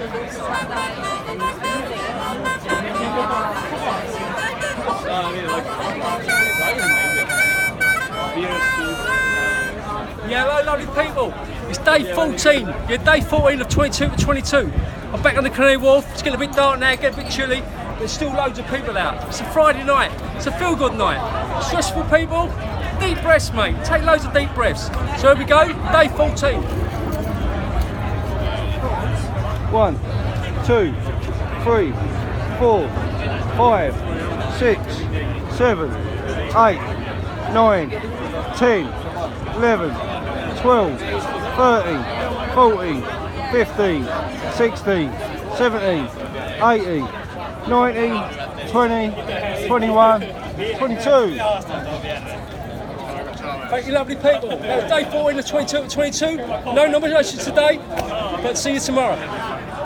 Yeah, hello lovely people. It's day 14. Yeah, day 14 of 22 to 22. I'm back on the Canary Wharf. It's getting a bit dark now, getting a bit chilly. But there's still loads of people out. It's a Friday night. It's a feel-good night. Stressful people, deep breaths, mate. Take loads of deep breaths. So here we go, day 14. 1, 2, 3, 4, 5, 6, 7, 8, 9, 10, 11, 12, 13, 14, 15, 16, 17, 18, 19, 20, 21, 22. Thank you lovely people. Now, day 14 of 22 to 22. No nominations today, but see you tomorrow.